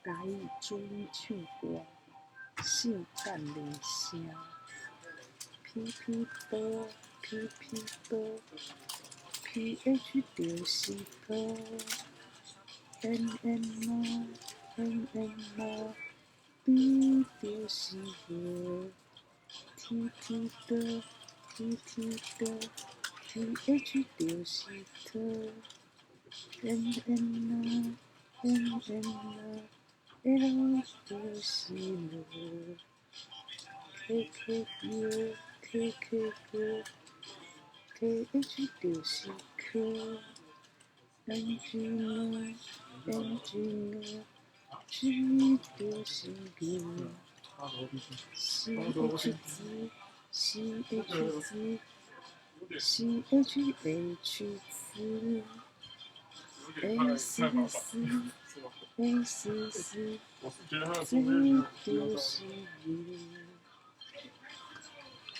台语主语唱歌，性感连声，屁屁波，屁屁波 ，PH 就是波，N 嘛嘛，B 就是月，T 的，T 的 ，TH 就是特，N 嘛。L 就是路，K U KH 就是可，NG 呢，G 就是牛，CH 字CHH 字，ACC。这就是你。